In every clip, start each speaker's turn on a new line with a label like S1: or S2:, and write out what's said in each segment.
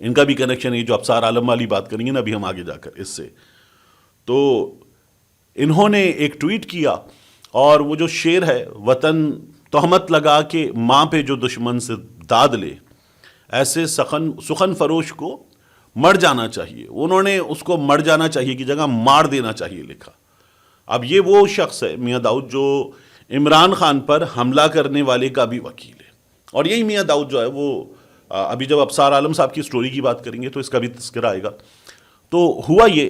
S1: ان کا بھی کنیکشن ہے جو ابصار عالم والی بات کریں گے نا ابھی ہم آگے جا کر اس سے. تو انہوں نے ایک ٹویٹ کیا اور وہ جو شعر ہے وطن تہمت لگا کہ ماں پہ جو دشمن سے داد لے ایسے سخن فروش کو مر جانا چاہیے. انہوں نے اس کو مر جانا چاہیے کی جگہ مار دینا چاہیے لکھا. اب یہ وہ شخص ہے میاں داؤد جو عمران خان پر حملہ کرنے والے کا بھی وکیل ہے. اور یہی میاں داؤد جو ہے وہ ابھی جب ابصار عالم صاحب کی سٹوری کی بات کریں گے تو اس کا بھی تذکرہ آئے گا. تو ہوا یہ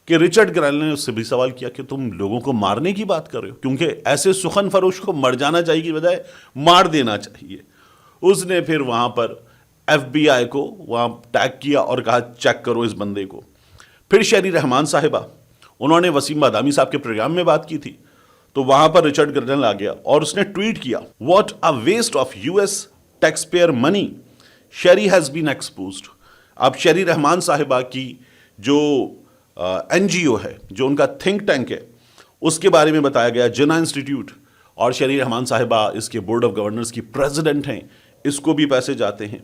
S1: کہ رچرڈ گرینل نے اس سے بھی سوال کیا کہ تم لوگوں کو مارنے کی بات کر رہے ہو کیونکہ ایسے سخن فروش کو مر جانا چاہیے کی بجائے مار دینا چاہیے. اس نے پھر وہاں پر ایف بی آئی کو وہاں ٹیگ کیا اور کہا چیک کرو اس بندے کو. پھر شہری رحمان صاحبہ انہوں نے وسیم بادامی صاحب کے پروگرام میں بات کی تھی تو وہاں پر رچرڈ گرینل آ گیا اور اس نے ٹویٹ کیا what a waste of U S taxpayer money Sherry has been exposed. اب شہری رحمان صاحبہ کی جو این جی او ہے جو ان کا تھنک ٹینک ہے اس کے بارے میں بتایا گیا جنا انسٹیٹیوٹ, اور شہری رحمان صاحبہ اس کے بورڈ آف گورنرز کی پریزیڈنٹ ہیں, اس کو بھی پیسے جاتے ہیں.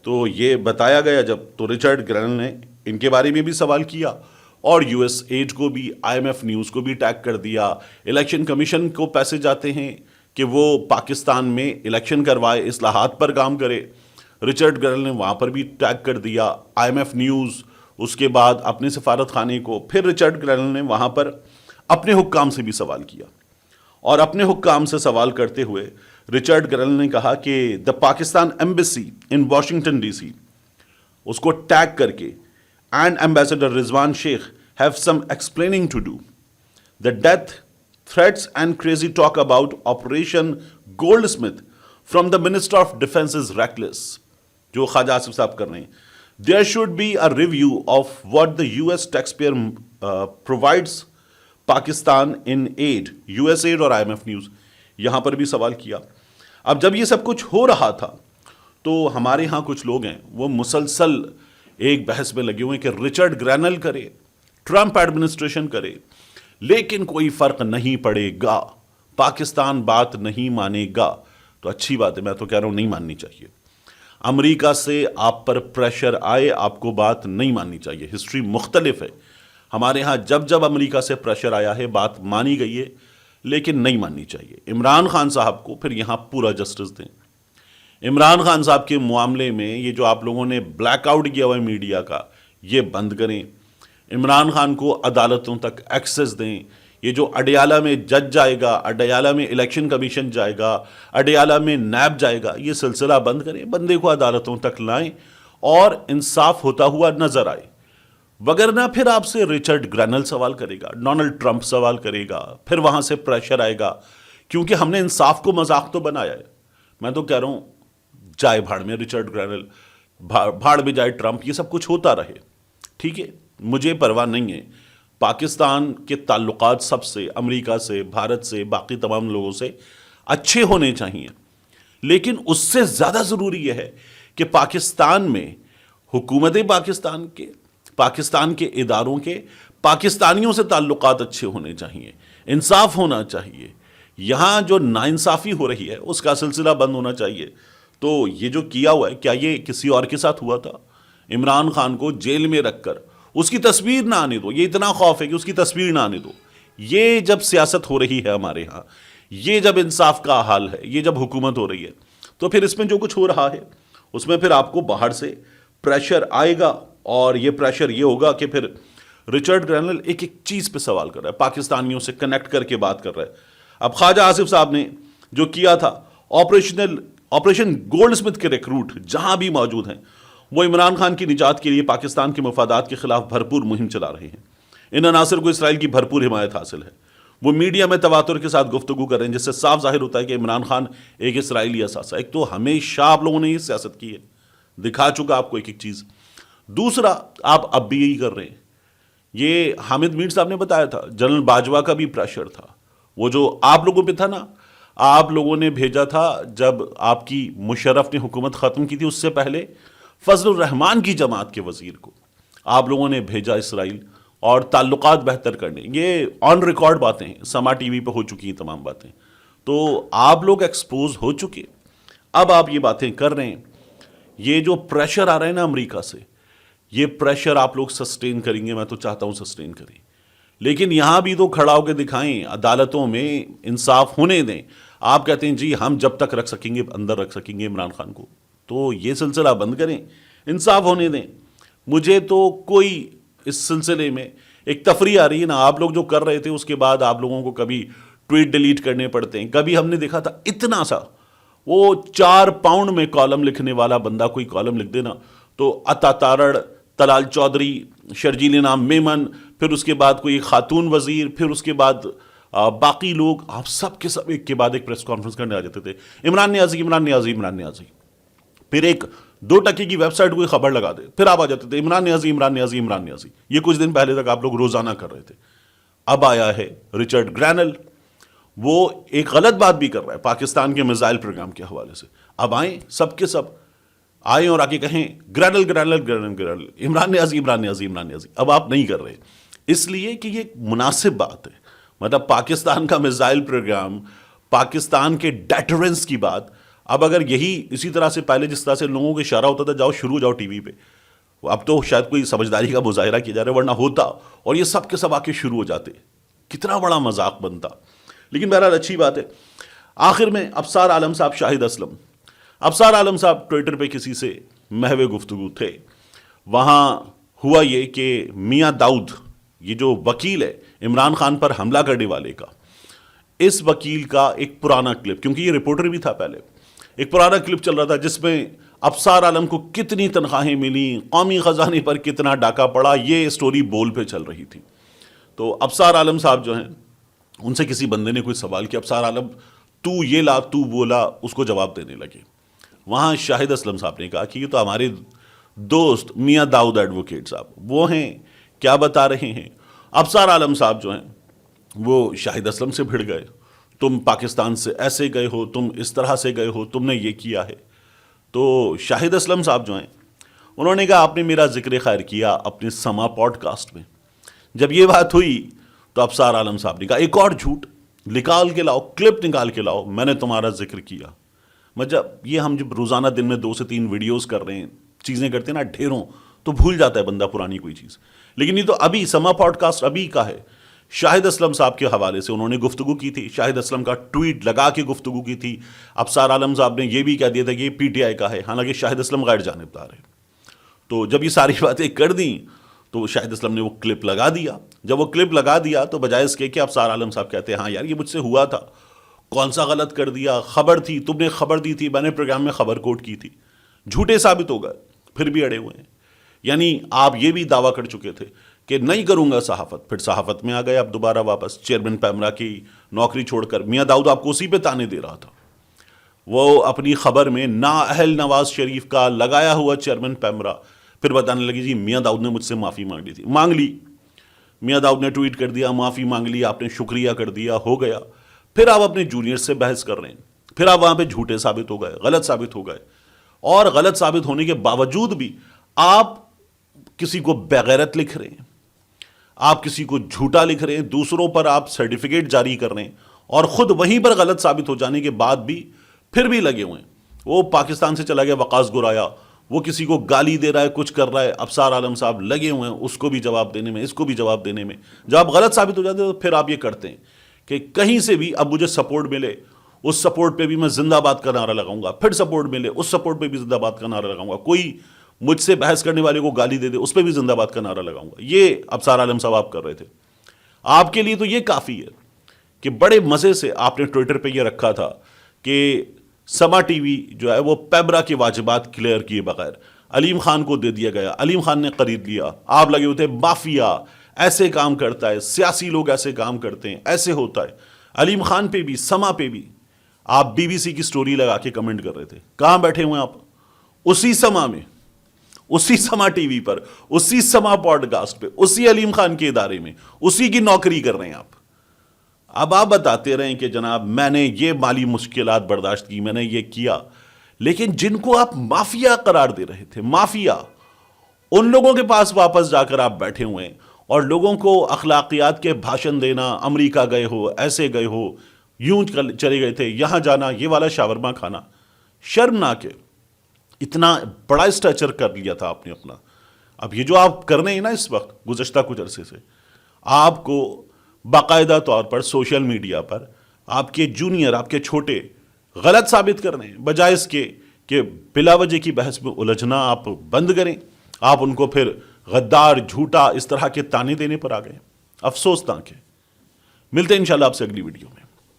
S1: تو یہ بتایا گیا جب تو رچرڈ گرینل نے ان کے بارے میں بھی سوال کیا اور یو ایس ایڈ کو بھی آئی ایم ایف نیوز کو بھی ٹیگ کر دیا. الیکشن کمیشن کو پیسے جاتے ہیں کہ وہ پاکستان میں الیکشن کروائے, اصلاحات پر کام کرے. رچرڈ گرینل نے وہاں پر بھی ٹیگ کر دیا آئی ایم ایف نیوز, اس کے بعد اپنے سفارت خانے کو. پھر رچرڈ گرینل نے وہاں پر اپنے حکام سے بھی سوال کیا اور اپنے حکام سے سوال کرتے ہوئے رچرڈ گرینل نے کہا کہ the Pakistan embassy in Washington D C اس کو ٹیگ کر کے and ambassador Rizwan Sheikh have some explaining to do. The death threats and crazy talk about operation Goldsmith from the minister of defence is reckless جو خواجہ آصف صاحب کر رہے ہیں. There should be a review of what the US taxpayer provides Pakistan in aid, US aid اور IMF news یہاں پر بھی سوال کیا. اب جب یہ سب کچھ ہو رہا تھا تو ہمارے ہاں کچھ لوگ ہیں وہ مسلسل ایک بحث میں لگے ہوئے ہیں کہ رچرڈ گرینل کرے, ٹرمپ ایڈمنسٹریشن کرے, لیکن کوئی فرق نہیں پڑے گا, پاکستان بات نہیں مانے گا. تو اچھی بات ہے, میں تو کہہ رہا ہوں نہیں ماننی چاہیے. امریکہ سے آپ پر پریشر آئے آپ کو بات نہیں ماننی چاہیے. ہسٹری مختلف ہے, ہمارے ہاں جب جب امریکہ سے پریشر آیا ہے بات مانی گئی ہے لیکن نہیں ماننی چاہیے. عمران خان صاحب کو پھر یہاں پورا جسٹس دیں. عمران خان صاحب کے معاملے میں یہ جو آپ لوگوں نے بلیک آؤٹ کیا ہوا ہے میڈیا کا یہ بند کریں. عمران خان کو عدالتوں تک ایکسس دیں. یہ جو اڈیالہ میں جج جائے گا, اڈیالہ میں الیکشن کمیشن جائے گا, اڈیالہ میں نیب جائے گا, یہ سلسلہ بند کریں. بندے کو عدالتوں تک لائیں اور انصاف ہوتا ہوا نظر آئے. وگرنہ پھر آپ سے رچرڈ گرینل سوال کرے گا, ڈونلڈ ٹرمپ سوال کرے گا, پھر وہاں سے پریشر آئے گا کیونکہ ہم نے انصاف کو مذاق تو بنایا ہے. میں تو کہہ رہا ہوں جائے بھاڑ میں رچرڈ گرینل, بھاڑ میں جائے ٹرمپ, یہ سب کچھ ہوتا رہے. ٹھیک ہے, مجھے پرواہ نہیں ہے. پاکستان کے تعلقات سب سے, امریکہ سے, بھارت سے, باقی تمام لوگوں سے اچھے ہونے چاہیے. لیکن اس سے زیادہ ضروری یہ ہے کہ پاکستان میں حکومت پاکستان کے اداروں کے پاکستانیوں سے تعلقات اچھے ہونے چاہیے, انصاف ہونا چاہیے. یہاں جو ناانصافی ہو رہی ہے اس کا سلسلہ بند ہونا چاہیے. تو یہ جو کیا ہوا ہے, کیا یہ کسی اور کے ساتھ ہوا تھا؟ عمران خان کو جیل میں رکھ کر اس کی تصویر نہ آنے دو. یہ اتنا خوف ہے کہ اس کی تصویر نہ آنے دو. یہ جب سیاست ہو رہی ہے ہمارے ہاں, یہ جب انصاف کا حال ہے, یہ جب حکومت ہو رہی ہے, تو پھر اس میں جو کچھ ہو رہا ہے اس میں پھر آپ کو باہر سے پریشر آئے گا. اور یہ پریشر یہ ہوگا کہ پھر رچرڈ گرینل ایک ایک چیز پہ سوال کر رہا ہے, پاکستانیوں سے کنیکٹ کر کے بات کر رہا ہے. اب خواجہ آصف صاحب نے جو کیا تھا آپریشن گولڈ اسمتھ کے ریکروٹ جہاں بھی موجود ہیں وہ عمران خان کی نجات کے لیے پاکستان کے مفادات کے خلاف بھرپور مہم چلا رہے ہیں. ان عناصر کو اسرائیل کی بھرپور حمایت حاصل ہے. وہ میڈیا میں تواتر کے ساتھ گفتگو کر رہے ہیں جس سے صاف ظاہر ہوتا ہے کہ عمران خان ایک اسرائیلی اثاثہ. ایک تو ہمیشہ آپ لوگوں نے یہ سیاست کی ہے, دکھا چکا آپ کو ایک ایک چیز. دوسرا, آپ اب بھی یہی کر رہے ہیں. یہ حامد میر صاحب نے بتایا تھا, جنرل باجوہ کا بھی پریشر تھا. وہ جو آپ لوگوں پہ تھا نا, آپ لوگوں نے بھیجا تھا جب آپ کی مشرف نے حکومت ختم کی تھی, اس سے پہلے فضل الرحمان کی جماعت کے وزیر کو آپ لوگوں نے بھیجا اسرائیل اور تعلقات بہتر کرنے. یہ آن ریکارڈ باتیں ہیں, سما ٹی وی پہ ہو چکی ہیں تمام باتیں. تو آپ لوگ ایکسپوز ہو چکے, اب آپ یہ باتیں کر رہے ہیں. یہ جو پریشر آ رہا ہے نا امریکہ سے, یہ پریشر آپ لوگ سسٹین کریں گے، میں تو چاہتا ہوں سسٹین کریں، لیکن یہاں بھی تو کھڑا ہو کے دکھائیں، عدالتوں میں انصاف ہونے دیں۔ آپ کہتے ہیں جی ہم جب تک رکھ سکیں گے اندر رکھ سکیں گے عمران خان کو، تو یہ سلسلہ بند کریں، انصاف ہونے دیں۔ مجھے تو کوئی اس سلسلے میں ایک تفریح آ رہی ہے نا، آپ لوگ جو کر رہے تھے اس کے بعد آپ لوگوں کو کبھی ٹویٹ ڈیلیٹ کرنے پڑتے ہیں، کبھی ہم نے دیکھا تھا اتنا سا، وہ 4 پاؤنڈ میں کالم لکھنے والا بندہ کوئی کالم لکھ دینا تو عطا تارڑ، طلال چودھری، شرجیل نام میمن، پھر اس کے بعد کوئی خاتون وزیر، پھر اس کے بعد باقی لوگ، آپ سب کے سب ایک کے بعد ایک پریس کانفرنس کرنے آ جاتے تھے، عمران نیازی عمران نیازی عمران نیازی، پھر ایک 2 ٹکے کی ویب سائٹ کوئی خبر لگا دے، پھر آپ آ جاتے تھے عمران نیازی عمران نیازی عمران نیازی۔ یہ کچھ دن پہلے تک آپ لوگ روزانہ کر رہے تھے۔ اب آیا ہے رچرڈ گرینل، وہ ایک غلط بات بھی کر رہا ہے پاکستان کے میزائل پروگرام کے حوالے سے۔ اب آئیں سب کے سب آئیں اور آ کے کہیں گرینل گرینل گرینل گرینل، عمران نیازی عمران نیازی عمران نیازی۔ اب آپ نہیں کر رہے، اس لیے کہ یہ ایک مناسب بات ہے، مطلب پاکستان کا میزائل پروگرام، پاکستان کے ڈیٹرنس کی بات۔ اب اگر یہی اسی طرح سے پہلے جس طرح سے لوگوں کو اشارہ ہوتا تھا جاؤ شروع جاؤ ٹی وی پہ، اب تو شاید کوئی سمجھداری کا مظاہرہ کیا جا رہا ہے، ورنہ ہوتا اور یہ سب کے سب آ کے شروع ہو جاتے، کتنا بڑا مذاق بنتا۔ لیکن بہرحال اچھی بات ہے۔ آخر میں ابصار عالم صاحب، شاہد اسلم، ابصار عالم صاحب ٹویٹر پہ کسی سے محو گفتگو تھے، وہاں ہوا یہ کہ میاں داؤد، یہ جو وکیل ہے عمران خان پر حملہ کرنے والے کا، اس وکیل کا ایک پرانا کلپ، کیونکہ یہ رپورٹر بھی تھا پہلے، ایک پرانا کلپ چل رہا تھا جس میں ابصار عالم کو کتنی تنخواہیں ملیں، قومی خزانے پر کتنا ڈاکہ پڑا، یہ سٹوری بول پہ چل رہی تھی۔ تو ابصار عالم صاحب جو ہیں، ان سے کسی بندے نے کوئی سوال کیا، ابصار عالم تو یہ لا تو وہ لا، اس کو جواب دینے لگے۔ وہاں شاہد اسلم صاحب نے کہا کہ یہ تو ہمارے دوست میاں داؤد ایڈوکیٹ صاحب وہ ہیں، کیا بتا رہے ہیں۔ ابصار عالم صاحب جو ہیں وہ شاہد اسلم سے بھڑ گئے، تم پاکستان سے ایسے گئے ہو، تم اس طرح سے گئے ہو، تم نے یہ کیا ہے۔ تو شاہد اسلم صاحب جو ہیں انہوں نے کہا آپ نے میرا ذکر خیر کیا اپنے سما پوڈ کاسٹ میں۔ جب یہ بات ہوئی تو ابصار عالم صاحب نے کہا ایک اور جھوٹ نکال کے لاؤ، کلپ نکال کے لاؤ، میں نے تمہارا ذکر کیا۔ مطلب یہ ہم جب روزانہ دن میں 2 سے 3 ویڈیوز کر رہے ہیں، چیزیں کرتے ہیں نا ڈھیروں، تو بھول جاتا ہے بندہ پرانی کوئی چیز۔ لیکن یہ تو ابھی سما پوڈ کاسٹ ابھی کا ہے، شاہد اسلم صاحب کے حوالے سے انہوں نے گفتگو کی تھی، شاہد اسلم کا ٹویٹ لگا کے گفتگو کی تھی۔ ابصار عالم صاحب نے یہ بھی کہہ دیا تھا کہ یہ پی ٹی آئی کا ہے، حالانکہ شاہد اسلم غیر جانبدار ہے۔ تو جب یہ ساری باتیں کر دیں تو شاہد اسلم نے وہ کلپ لگا دیا۔ جب وہ کلپ لگا دیا تو بجائے اس کے کہ ابصار عالم صاحب کہتے ہیں ہاں یار یہ مجھ سے ہوا تھا، کون سا غلط کر دیا، خبر تھی، تم نے خبر دی تھی، میں نے پروگرام میں خبر کوٹ کی تھی، جھوٹے ثابت ہو گئے، پھر بھی اڑے ہوئے ہیں۔ یعنی آپ یہ بھی دعویٰ کر چکے تھے کہ نہیں کروں گا صحافت، پھر صحافت میں آ گئے اب دوبارہ واپس، چیئرمین پیمرا کی نوکری چھوڑ کر۔ میاں داؤد آپ کو اسی پہ تانے دے رہا تھا، وہ اپنی خبر میں نااہل نواز شریف کا لگایا ہوا چیئرمین پیمرا، پھر بتانے لگی جی میاں داؤد نے مجھ سے معافی مانگ لی تھی، مانگ لی، میاں داؤد نے ٹویٹ کر دیا، معافی مانگ لی، آپ نے شکریہ کر دیا، ہو گیا۔ پھر آپ اپنے جونیئر سے بحث کر رہے ہیں، پھر آپ وہاں پہ جھوٹے ثابت ہو گئے، غلط ثابت ہو گئے، اور غلط ثابت ہونے کے باوجود بھی آپ کسی کو بغیرت لکھ رہے ہیں، آپ کسی کو جھوٹا لکھ رہے ہیں، دوسروں پر آپ سرٹیفکیٹ جاری کر رہے ہیں، اور خود وہیں پر غلط ثابت ہو جانے کے بعد بھی پھر بھی لگے ہوئے ہیں۔ وہ پاکستان سے چلا گیا وقاص گرایا، وہ کسی کو گالی دے رہا ہے، کچھ کر رہا ہے، ابصار عالم صاحب لگے ہوئے ہیں اس کو بھی جواب دینے میں، اس کو بھی جواب دینے میں۔ جب آپ غلط ثابت ہو جاتے ہیں تو پھر آپ یہ کرتے ہیں کہ کہیں سے بھی اب مجھے سپورٹ ملے، اس سپورٹ پہ بھی میں زندہ باد کا نعرہ لگاؤں گا، پھر سپورٹ ملے اس سپورٹ پہ بھی زندہ باد کا نعرہ لگاؤں گا، کوئی مجھ سے بحث کرنے والے کو گالی دے دے اس پہ بھی زندہ باد کا نعرہ لگاؤں گا۔ یہ ابصار عالم صاحب آپ کر رہے تھے۔ آپ کے لیے تو یہ کافی ہے کہ بڑے مزے سے آپ نے ٹویٹر پہ یہ رکھا تھا کہ سما ٹی وی جو ہے وہ پیمرا کے واجبات کلیئر کیے بغیر علیم خان کو دے دیا گیا، علیم خان نے خرید لیا، آپ لگے ہوتے مافیا ایسے کام کرتا ہے، سیاسی لوگ ایسے کام کرتے ہیں، ایسے ہوتا ہے۔ علیم خان پہ بھی، سما پہ بھی آپ بی بی سی کی سٹوری لگا کے کمنٹ کر رہے تھے، کہاں بیٹھے ہوئے آپ؟ اسی سما میں، اسی سما ٹی وی پر، اسی سما پوڈ کاسٹ پہ، اسی علیم خان کے ادارے میں، اسی کی نوکری کر رہے ہیں آپ۔ اب آپ بتاتے رہیں کہ جناب میں نے یہ مالی مشکلات برداشت کی، میں نے یہ کیا، لیکن جن کو آپ مافیا قرار دے رہے تھے، مافیا، ان لوگوں کے پاس واپس جا کر آپ بیٹھے ہوئے ہیں اور لوگوں کو اخلاقیات کے بھاشن دینا، امریکہ گئے ہو، ایسے گئے ہو، یوں چلے گئے تھے، یہاں جانا، یہ والا شاورما کھانا، شرمناک ہے۔ اتنا بڑا اسٹیچر کر لیا تھا آپ نے اپنا، اب یہ جو آپ کر رہے ہیں نا اس وقت گزشتہ کچھ عرصے سے، آپ کو باقاعدہ طور پر سوشل میڈیا پر آپ کے جونیئر، آپ کے چھوٹے غلط ثابت کر رہے ہیں، بجائے اس کے کہ بلا وجہ کی بحث میں الجھنا آپ بند کریں، آپ ان کو پھر غدار، جھوٹا اس طرح کے تانے دینے پر آ گئے. افسوسناک ہے. ملتے ہیں انشاءاللہ آپ سے اگلی ویڈیو میں.